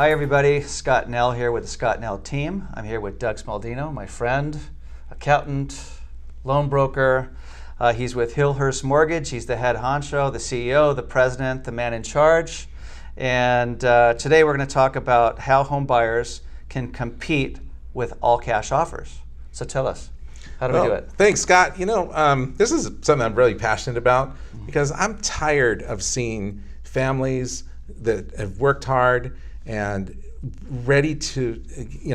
Hi everybody, Scott Nell here with the Scott Nell team. I'm here with Doug Smaldino, my friend, accountant, loan broker. He's with Hillhurst Mortgage. He's the head honcho, the CEO, the president, the man in charge. And today we're going to talk about how home buyers can compete with all cash offers. So tell us, how do we do it? Thanks, Scott. This is something I'm really passionate about because I'm tired of seeing families that have worked hard and ready to,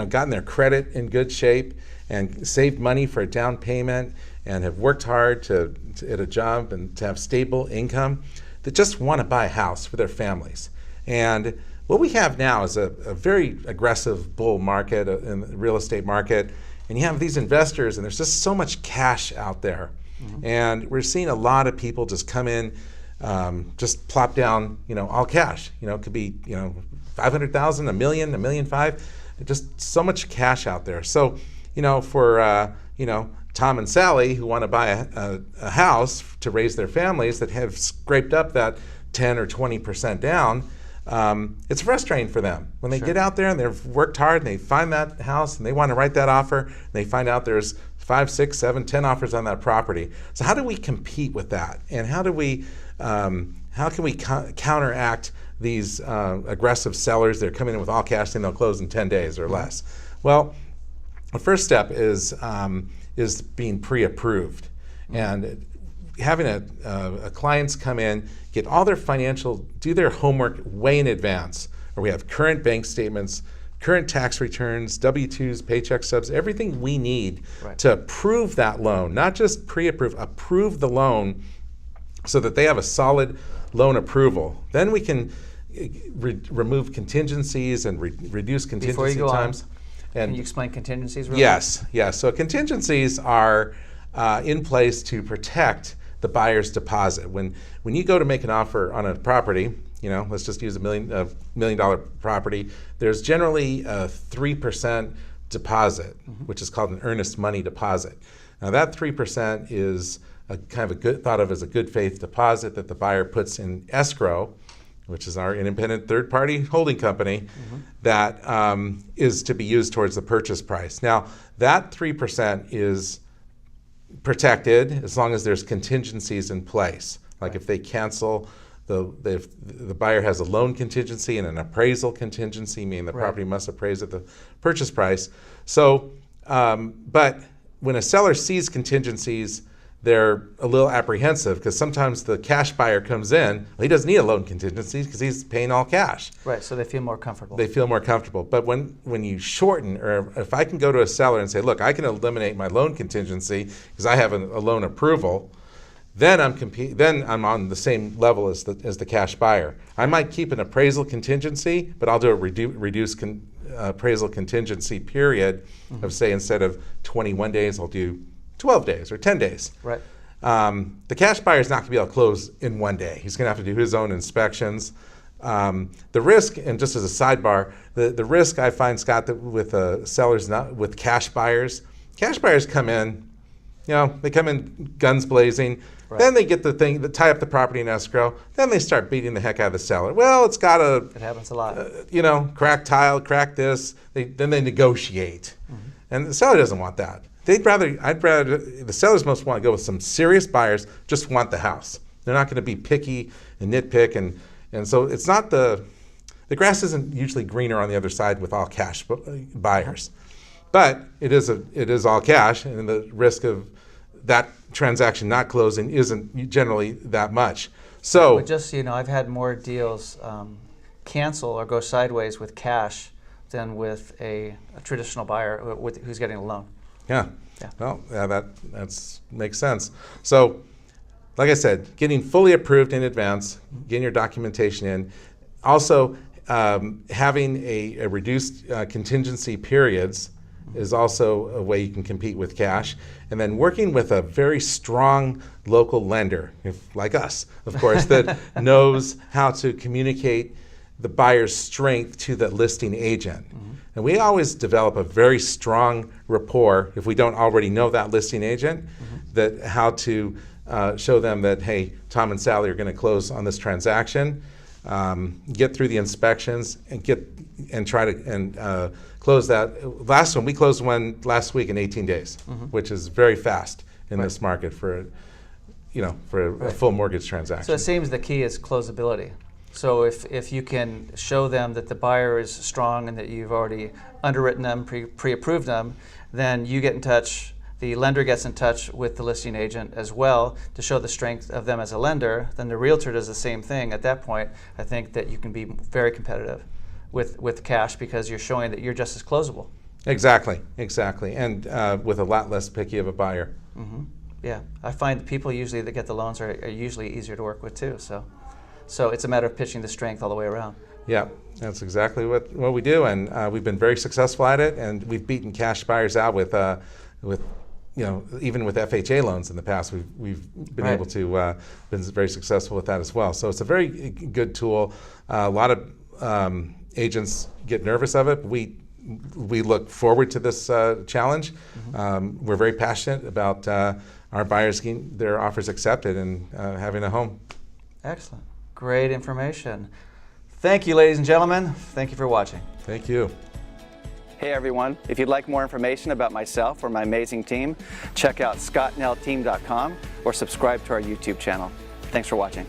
gotten their credit in good shape and saved money for a down payment and have worked hard to at a job and to have stable income that just want to buy a house for their families. And what we have now is a very aggressive bull market in the real estate market. And you have these investors, and there's just so much cash out there. And we're seeing a lot of people just come in, just plop down, all cash. It could be, 500,000, $1 million, $1.5 million, just so much cash out there. So, for, Tom and Sally who want to buy a house to raise their families that have scraped up that 10 or 20% down, it's frustrating for them when they get out there and they've worked hard and they find that house and they want to write that offer and they find out there's 5, 6, 7, 10 offers on that property. So how do we compete with that? And how can we counteract these aggressive sellers that are coming in with all cash and they'll close in 10 days or less? Well, the first step is being pre-approved and having a clients come in, get all their do their homework way in advance, where we have current bank statements, current tax returns, W-2s, paycheck stubs, everything we need to approve that loan, not just pre-approve, approve the loan so that they have a solid loan approval. Then we can remove contingencies and reduce contingency times. Can you explain contingencies real quick? Yes. So contingencies are in place to protect the buyer's deposit. When you go to make an offer on a property, let's just use $1 million property, there's generally a 3% deposit, which is called an earnest money deposit. Now that 3% is thought of as a good faith deposit that the buyer puts in escrow, which is our independent third-party holding company, that is to be used towards the purchase price. Now, that 3% is protected as long as there's contingencies in place. Like if they cancel, if the buyer has a loan contingency and an appraisal contingency, meaning the property must appraise at the purchase price. So, but when a seller sees contingencies, they're a little apprehensive because sometimes the cash buyer comes in, he doesn't need a loan contingency because he's paying all cash. Right, so they feel more comfortable. They feel more comfortable. But when you shorten, or if I can go to a seller and say, look, I can eliminate my loan contingency because I have a loan approval, then I'm on the same level as the cash buyer. I might keep an appraisal contingency, but I'll do a reduced appraisal contingency period of, say, instead of 21 days, I'll do 12 days or 10 days. Right. The cash buyer is not going to be able to close in one day. He's going to have to do his own inspections. The risk, and just as a sidebar, the risk I find, Scott, that with sellers, not with cash buyers come in, they come in guns blazing. Right. Then they get the thing that tie up the property in escrow. Then they start beating the heck out of the seller. Well, it's got a. It happens a lot. Crack tile, crack this. Then they negotiate, and the seller doesn't want that. I'd rather the sellers most want to go with some serious buyers, just want the house. They're not going to be picky and nitpick, and so it's not the grass isn't usually greener on the other side with all cash buyers, but it is all cash, and the risk of that transaction not closing isn't generally that much. So, but just I've had more deals cancel or go sideways with cash than with a traditional buyer who's getting a loan. Yeah. Well, that makes sense. So, like I said, getting fully approved in advance, getting your documentation in, also having a reduced contingency periods is also a way you can compete with cash. And then working with a very strong local lender, like us, of course, that knows how to communicate the buyer's strength to the listing agent. And we always develop a very strong rapport, if we don't already know that listing agent, that how to show them that, hey, Tom and Sally are going to close on this transaction, get through the inspections, and get and try to close that. Last one, we closed one last week in 18 days, which is very fast in this market for a full mortgage transaction. So it seems the key is closability. So if you can show them that the buyer is strong and that you've already underwritten them, pre-approved them, then you get in touch, the lender gets in touch with the listing agent as well to show the strength of them as a lender. Then the realtor does the same thing. At that point, I think that you can be very competitive with cash because you're showing that you're just as closable. Exactly, and with a lot less picky of a buyer. Yeah, I find the people usually that get the loans are usually easier to work with too. So it's a matter of pitching the strength all the way around. Yeah, that's exactly what we do, and we've been very successful at it, and we've beaten cash buyers out with even with FHA loans in the past. We've been able to been very successful with that as well. So it's a very good tool. A lot of agents get nervous of it. We look forward to this challenge. We're very passionate about our buyers getting their offers accepted and having a home. Excellent. Great information. Thank you, ladies and gentlemen. Thank you for watching. Thank you. Hey everyone, if you'd like more information about myself or my amazing team, check out scottnellteam.com or subscribe to our YouTube channel. Thanks for watching.